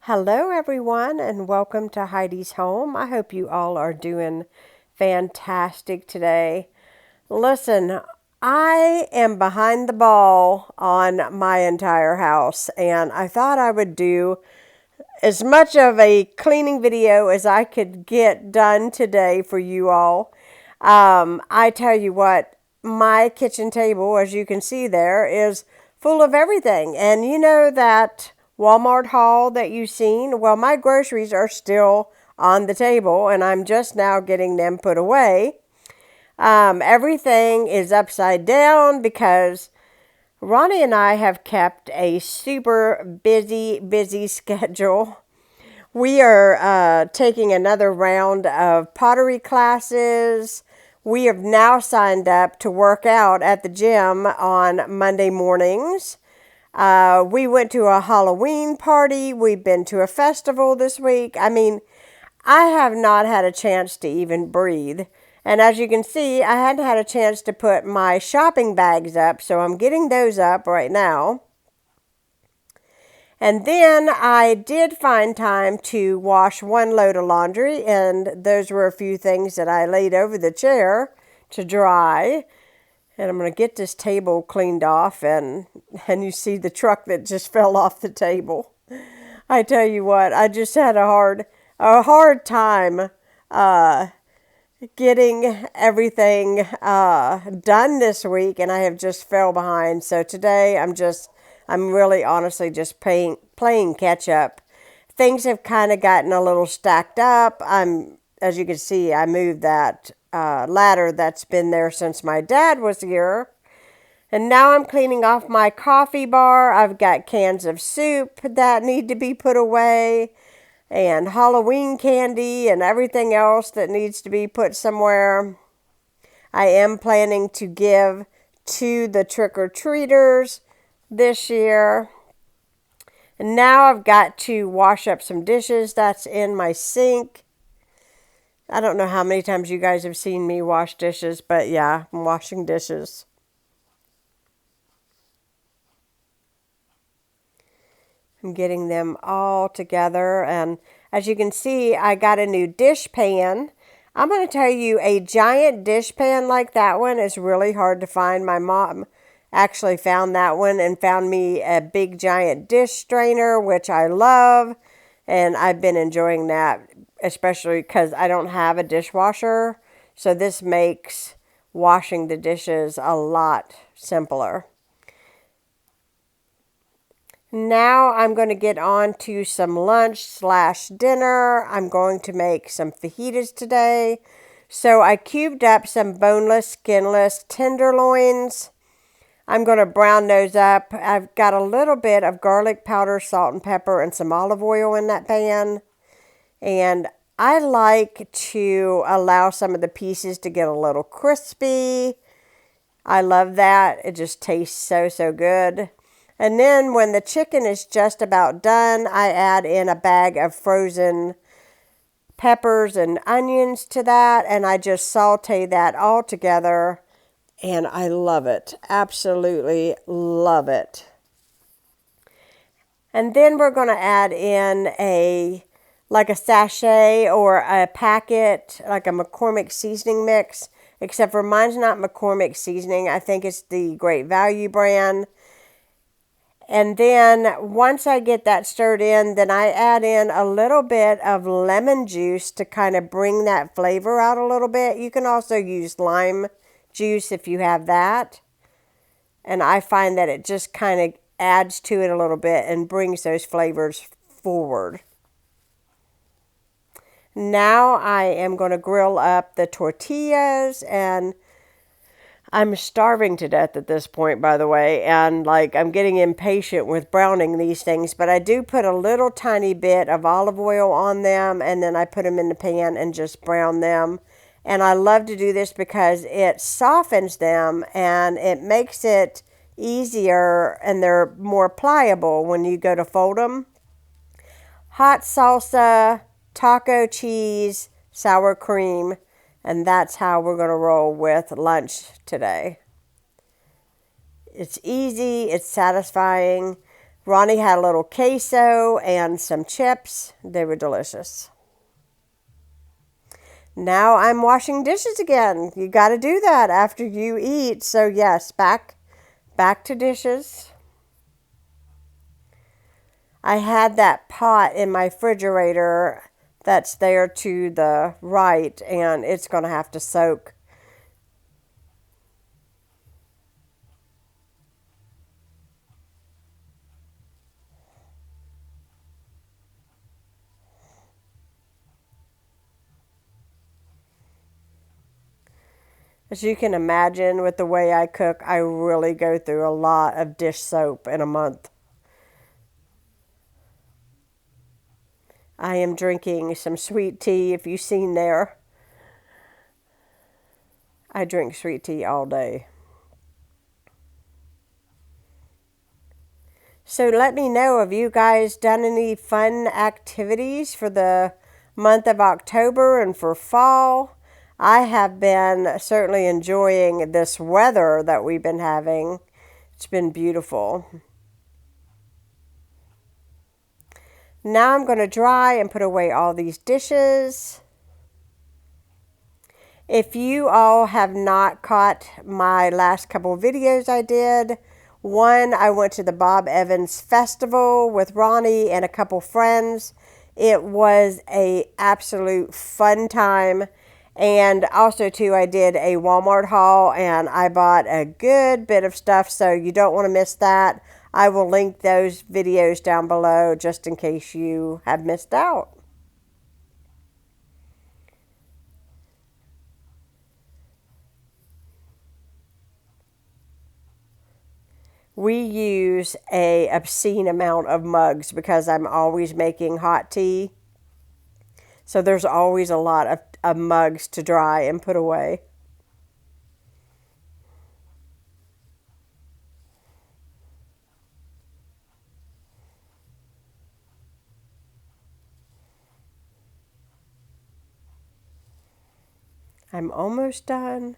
Hello, everyone, and welcome to Heidi's home. I hope you all are doing fantastic today. Listen, I am behind the ball on my entire house, and I thought I would do as much of a cleaning video as I could get done today for you all. I tell you what, my kitchen table, as you can see there, is full of everything. And you know that Walmart haul that you've seen? Well, my groceries are still on the table, and I'm just now getting them put away. Everything is upside down because Ronnie and I have kept a super busy schedule. We are taking another round of pottery classes. We have now signed up to work out at the gym on Monday mornings. We went to a Halloween party. We've been to a festival this week. I have not had a chance to even breathe. And as you can see, I hadn't had a chance to put my shopping bags up, so I'm getting those up right now. And then I did find time to wash one load of laundry, and those were a few things that I laid over the chair to dry. And I'm going to get this table cleaned off, and you see the truck that just fell off the table. I tell you what, I just had a hard time getting everything done this week, and I have just fell behind. So today I'm really honestly just playing catch up. Things have kind of gotten a little stacked up. As you can see, I moved that ladder that's been there since my dad was here. And now I'm cleaning off my coffee bar. I've got cans of soup that need to be put away, and Halloween candy and everything else that needs to be put somewhere. I am planning to give to the trick-or-treaters this year. And now I've got to wash up some dishes that's in my sink. I don't know how many times you guys have seen me wash dishes, but yeah, I'm washing dishes. I'm getting them all together, and as you can see, I got a new dish pan. I'm going to tell you, a giant dish pan like that one is really hard to find. My mom actually found that one and found me a big giant dish strainer, which I love, and I've been enjoying that, especially because I don't have a dishwasher, so this makes washing the dishes a lot simpler. Now I'm going to get on to some lunch/dinner. I'm going to make some fajitas today. So I cubed up some boneless, skinless tenderloins. I'm going to brown those up. I've got a little bit of garlic powder, salt and pepper, and some olive oil in that pan. And I like to allow some of the pieces to get a little crispy. I love that. It just tastes so good. And then when the chicken is just about done, I add in a bag of frozen peppers and onions to that, and I just saute that all together, and I love it. Absolutely love it. And then we're going to add in a sachet or a packet, like a McCormick seasoning mix, except for mine's not McCormick seasoning. I think it's the Great Value brand. And then once I get that stirred in, then I add in a little bit of lemon juice to kind of bring that flavor out a little bit. You can also use lime juice if you have that. And I find that it just kind of adds to it a little bit and brings those flavors forward. Now I am going to grill up the tortillas, and I'm starving to death at this point, by the way, and I'm getting impatient with browning these things, but I do put a little tiny bit of olive oil on them, and then I put them in the pan and just brown them. And I love to do this because it softens them and it makes it easier, and they're more pliable when you go to fold them. Hot salsa, taco cheese, sour cream. And that's how we're going to roll with lunch today. It's easy, it's satisfying. Ronnie had a little queso and some chips. They were delicious. Now I'm washing dishes again. You got to do that after you eat. So yes, back to dishes. I had that pot in my refrigerator that's there to the right, and it's going to have to soak. As you can imagine, with the way I cook, I really go through a lot of dish soap in a month. I am drinking some sweet tea, if you've seen there. I drink sweet tea all day. So let me know, have you guys done any fun activities for the month of October and for fall? I have been certainly enjoying this weather that we've been having. It's been beautiful. Now I'm going to dry and put away all these dishes. If you all have not caught my last couple videos I did, one, I went to the Bob Evans Festival with Ronnie and a couple friends. It was an absolute fun time. And also, too, I did a Walmart haul, and I bought a good bit of stuff, so you don't want to miss that. I will link those videos down below just in case you have missed out. We use an obscene amount of mugs because I'm always making hot tea. So there's always a lot of mugs to dry and put away. I'm almost done.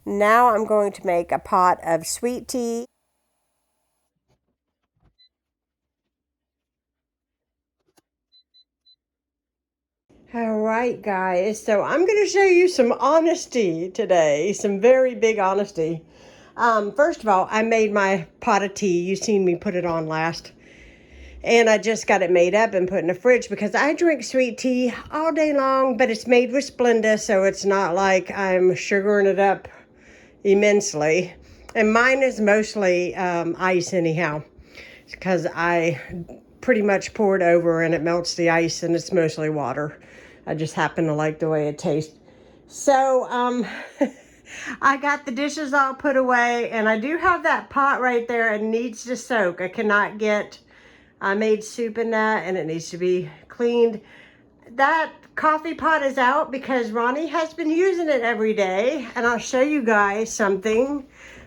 Now I'm going to make a pot of sweet tea. All right, guys. So I'm going to show you some honesty today, some very big honesty. First of all, I made my pot of tea. You've seen me put it on last. And I just got it made up and put in the fridge because I drink sweet tea all day long, but it's made with Splenda, so it's not like I'm sugaring it up immensely. And mine is mostly ice anyhow, because I pretty much pour it over and it melts the ice and it's mostly water. I just happen to like the way it tastes. So I got the dishes all put away, and I do have that pot right there. It needs to soak. I made soup in that, and it needs to be cleaned. That coffee pot is out because Ronnie has been using it every day, and I'll show you guys something.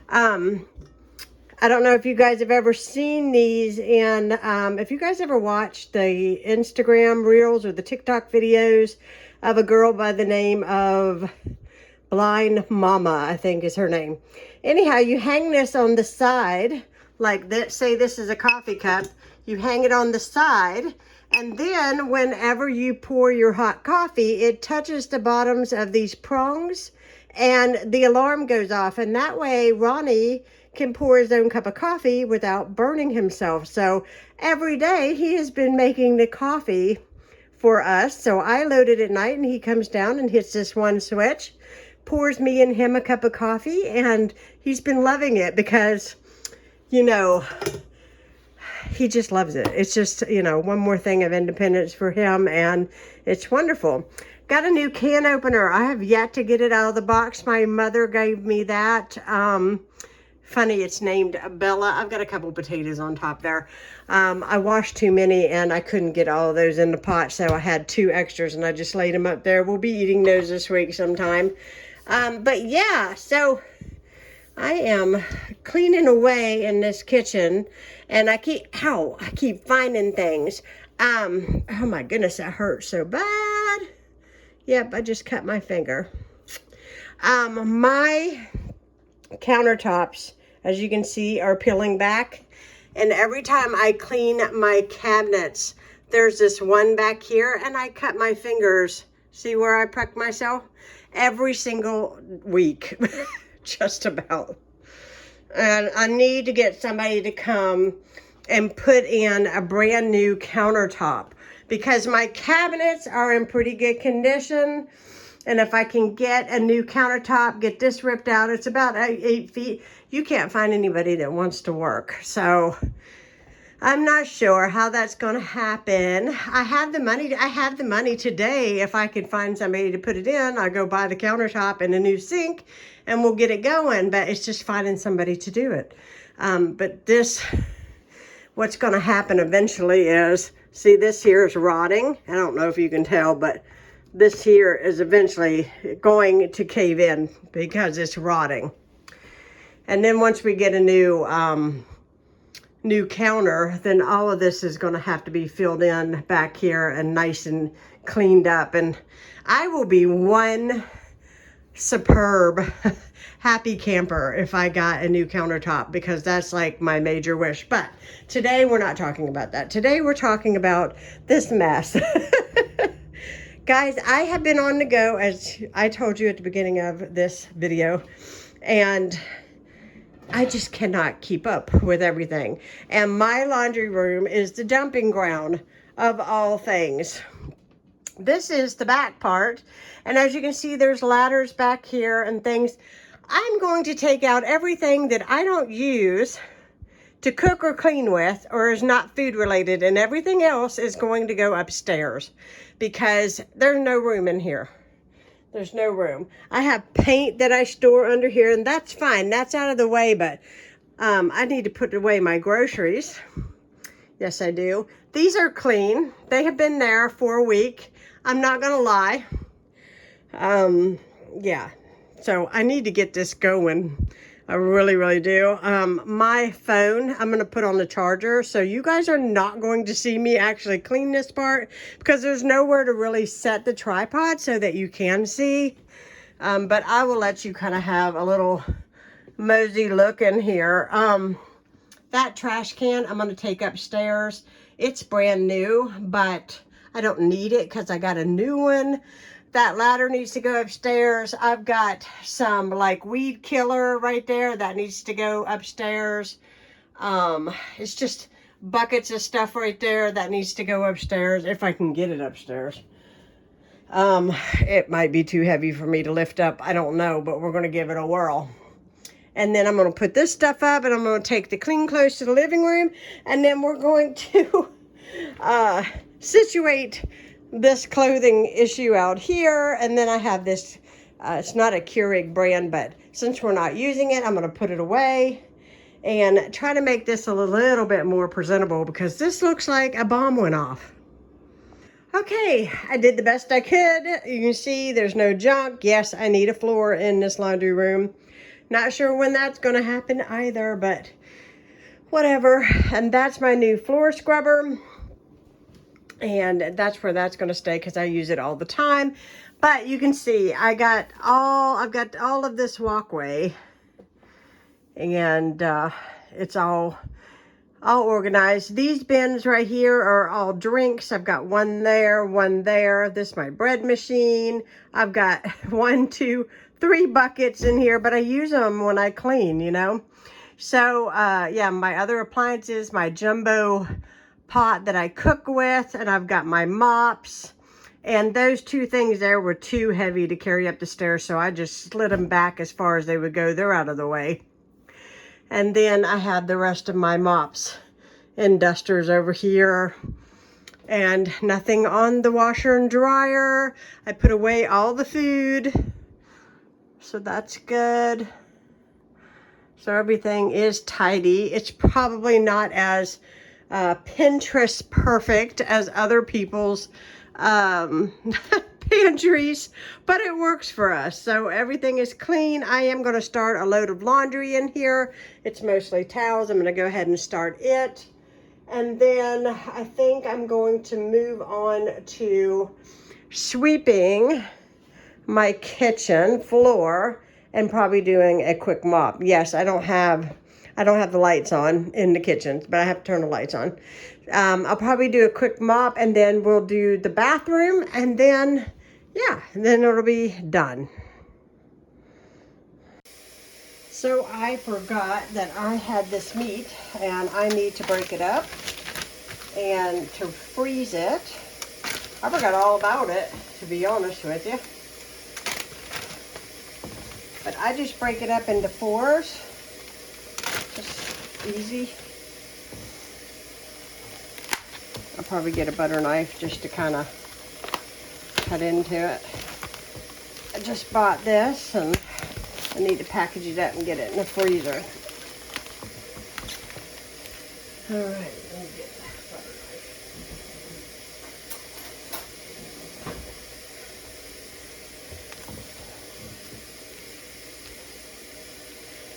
I don't know if you guys have ever seen these, and if you guys ever watched the Instagram reels or the TikTok videos of a girl by the name of Blind Mama, I think is her name. Anyhow, you hang this on the side, like this. Say this is a coffee cup. You hang it on the side, and then whenever you pour your hot coffee, it touches the bottoms of these prongs, and the alarm goes off. And that way, Ronnie can pour his own cup of coffee without burning himself. So every day, he has been making the coffee for us. So I load it at night, and he comes down and hits this one switch, pours me and him a cup of coffee, and he's been loving it because, you know, he just loves it. It's just, you know, one more thing of independence for him, and it's wonderful. Got a new can opener. I have yet to get it out of the box. My mother gave me that. Funny, it's named Bella. I've got a couple potatoes on top there. I washed too many, and I couldn't get all of those in the pot, so I had 2 extras, and I just laid them up there. We'll be eating those this week sometime. But yeah, so I am cleaning away in this kitchen, and I keep finding things. Oh my goodness, that hurts so bad. Yep, I just cut my finger. My countertops, as you can see, are peeling back. And every time I clean my cabinets, there's this one back here, and I cut my fingers. See where I prick myself? Every single week, just about. And I need to get somebody to come and put in a brand new countertop because my cabinets are in pretty good condition. And if I can get a new countertop, get this ripped out, it's about 8 feet. You can't find anybody that wants to work. So I'm not sure how that's going to happen. I have the money today. If I could find somebody to put it in, I'll go buy the countertop and a new sink and we'll get it going. But it's just finding somebody to do it. But what's going to happen eventually is, see, this here is rotting. I don't know if you can tell, but this here is eventually going to cave in because it's rotting. And then once we get a new counter, then all of this is going to have to be filled in back here and nice and cleaned up. And I will be one superb happy camper if I got a new countertop, because that's like my major wish. But today we're not talking about that. Today we're talking about this mess. Guys, I have been on the go, as I told you at the beginning of this video, and I just cannot keep up with everything. And my laundry room is the dumping ground of all things. This is the back part, and as you can see, there's ladders back here and things. I'm going to take out everything that I don't use to cook or clean with, or is not food related, and everything else is going to go upstairs because there's no room in here. There's no room. I have paint that I store under here, and that's fine. That's out of the way, but I need to put away my groceries. Yes, I do. These are clean. They have been there for a week. I'm not gonna lie. Yeah. So I need to get this going. I really, really do. My phone, I'm going to put on the charger. So you guys are not going to see me actually clean this part because there's nowhere to really set the tripod so that you can see. But I will let you kind of have a little mosey look in here. That trash can I'm going to take upstairs. It's brand new, but I don't need it because I got a new one. That ladder needs to go upstairs. I've got some like weed killer right there that needs to go upstairs. It's just buckets of stuff right there that needs to go upstairs if I can get it upstairs. It might be too heavy for me to lift up. I don't know, but we're going to give it a whirl. And then I'm going to put this stuff up, and I'm going to take the clean clothes to the living room, and then we're going to situate this clothing issue out here. And then I have this, it's not a Keurig brand, but since we're not using it, I'm going to put it away and try to make this a little bit more presentable because this looks like a bomb went off. Okay, I did the best I could. You can see there's no junk. Yes, I need a floor in this laundry room. Not sure when that's going to happen either, but whatever. And that's my new floor scrubber. And that's where that's going to stay because I use it all the time. But you can see I've got all of this walkway, and it's all organized. These bins right here are all drinks. I've got one there, one there. This is my bread machine. I've got 1, 2, 3 buckets in here, but I use them when I clean, you know. So yeah, my other appliances, my jumbo pot that I cook with, and I've got my mops, and those 2 things there were too heavy to carry up the stairs, so I just slid them back as far as they would go. They're out of the way. And then I have the rest of my mops and dusters over here, and nothing on the washer and dryer. I put away all the food, so that's good. So everything is tidy. It's probably not as Pinterest perfect as other people's pantries, but it works for us. So everything is clean. I am going to start a load of laundry in here. It's mostly towels. I'm going to go ahead and start it. And then I think I'm going to move on to sweeping my kitchen floor and probably doing a quick mop. Yes, I don't have the lights on in the kitchen, but I have to turn the lights on. I'll probably do a quick mop, and then we'll do the bathroom, and then, yeah, then it'll be done. So I forgot that I had this meat, and I need to break it up and to freeze it. I forgot all about it, to be honest with you. But I just break it up into fours. Just easy. I'll probably get a butter knife just to kind of cut into it. I just bought this and I need to package it up and get it in the freezer. All right, let me get that butter knife.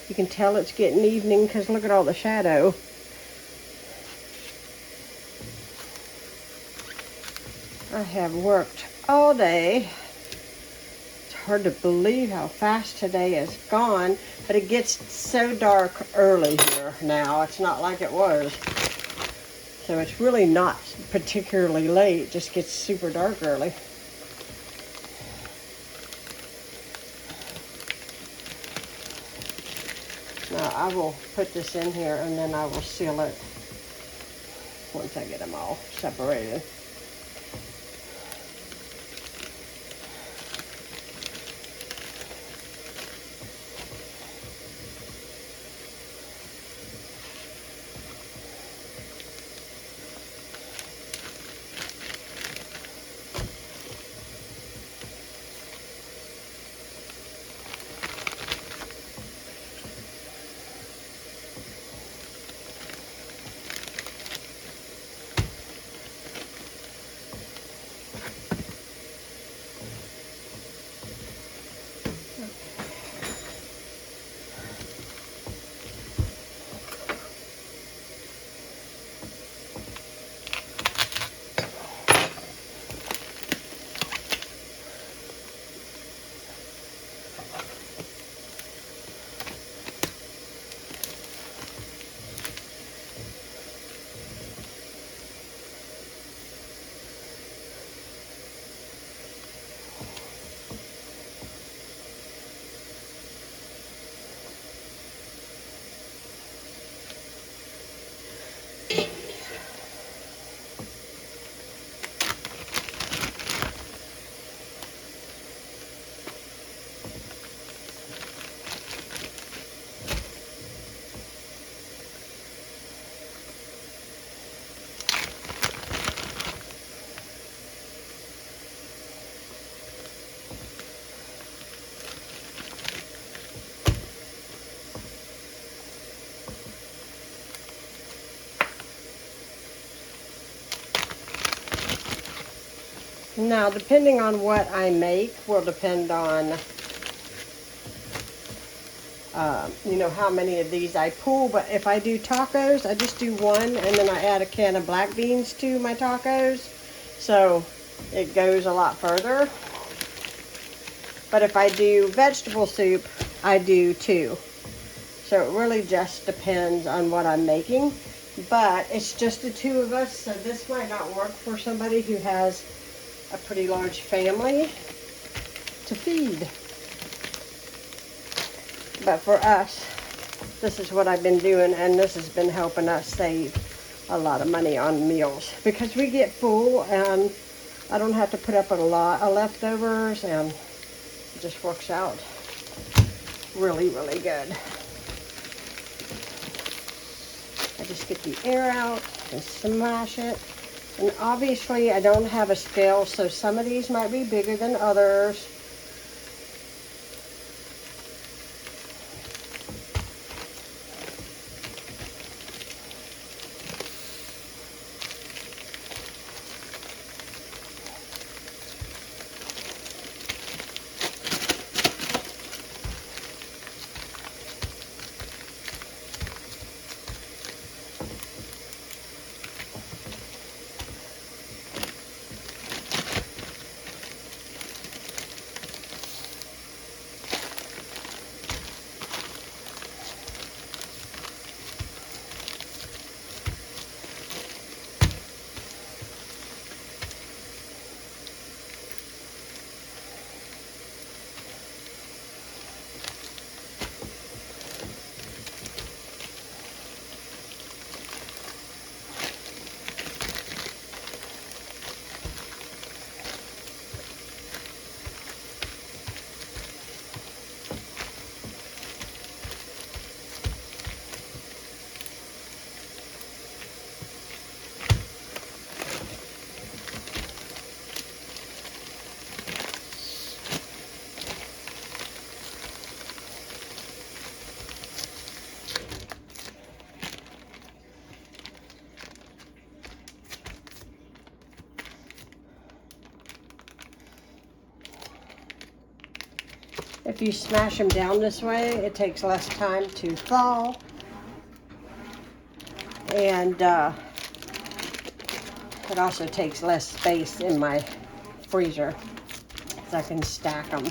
You can tell it's getting evening because look at all the shadow. I have worked all day. It's hard to believe how fast today has gone, but it gets so dark early here now. It's not like it was. So it's really not particularly late. It just gets super dark early. Now I will put this in here and then I will seal it once I get them all separated. Now, depending on what I make will depend on, how many of these I pull. But if I do tacos, I just do one, and then I add a can of black beans to my tacos. So it goes a lot further. But if I do vegetable soup, I do two. So it really just depends on what I'm making. But it's just the two of us, so this might not work for somebody who has a pretty large family to feed. But for us, this is what I've been doing, and this has been helping us save a lot of money on meals because we get full and I don't have to put up a lot of leftovers, and it just works out really, really good. I just get the air out and smash it. And obviously I don't have a scale, so some of these might be bigger than others. If you smash them down this way, it takes less time to thaw. And it also takes less space in my freezer, so I can stack them.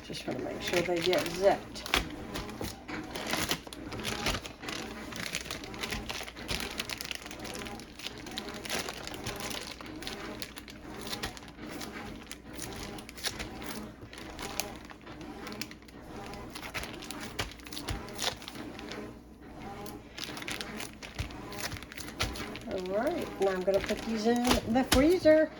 Just want to make sure they get zipped. All right, now I'm going to put these in the freezer.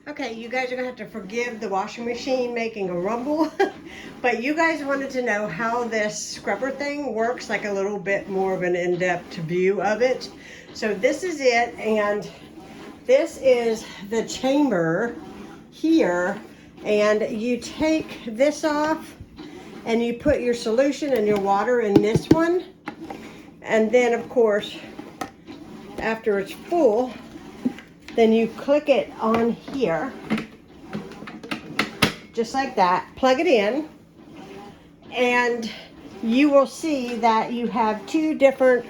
Okay, you guys are going to have to forgive the washing machine making a rumble, but you guys wanted to know how this scrubber thing works, like a little bit more of an in-depth view of it. So this is it, and this is the chamber here, and you take this off and you put your solution and your water in this one, and then of course after it's full, then you click it on here, just like that, plug it in, and you will see that you have two different,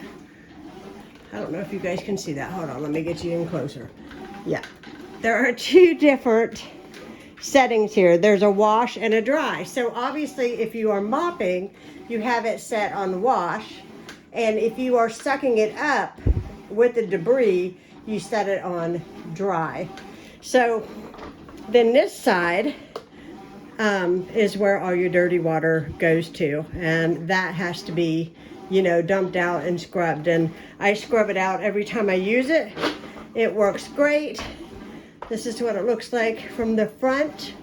I don't know if you guys can see that, hold on, let me get you in closer. Yeah, there are two different settings here. There's a wash and a dry. So obviously if you are mopping, you have it set on wash, and if you are sucking it up with the debris, you set it on dry. So then this side is where all your dirty water goes to, and that has to be, you know, dumped out and scrubbed, and I scrub it out every time I use it. It works great. This is what it looks like from the front,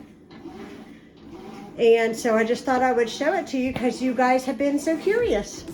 and so I just thought I would show it to you because you guys have been so curious.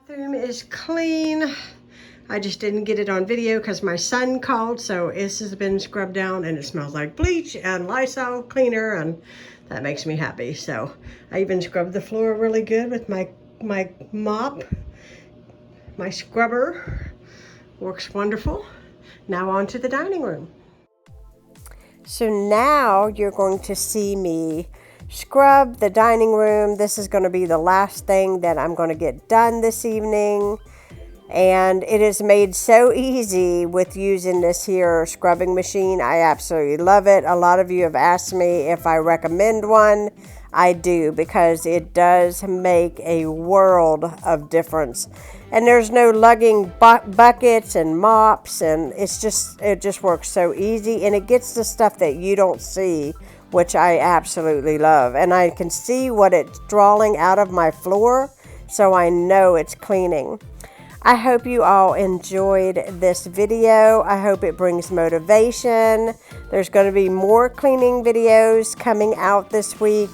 Bathroom is clean. I just didn't get it on video because my son called, so this has been scrubbed down and it smells like bleach and Lysol cleaner, and that makes me happy. So I even scrubbed the floor really good with my mop. My scrubber works wonderful. Now on to the dining room. So now you're going to see me scrub the dining room. This is going to be the last thing that I'm going to get done this evening, and it is made so easy with using this here scrubbing machine. I absolutely love it. A lot of you have asked me if I recommend one. I do, because it does make a world of difference, and there's no lugging buckets and mops, and it just works so easy, and it gets the stuff that you don't see, which I absolutely love. And I can see what it's drawing out of my floor, so I know it's cleaning. I hope you all enjoyed this video. I hope it brings motivation. There's going to be more cleaning videos coming out this week.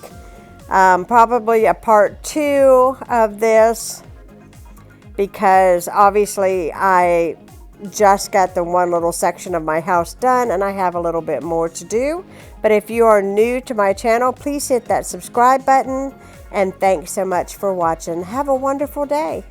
Probably a part 2 of this, because obviously I just got the one little section of my house done, and I have a little bit more to do. But if you are new to my channel, please hit that subscribe button, and thanks so much for watching. Have a wonderful day.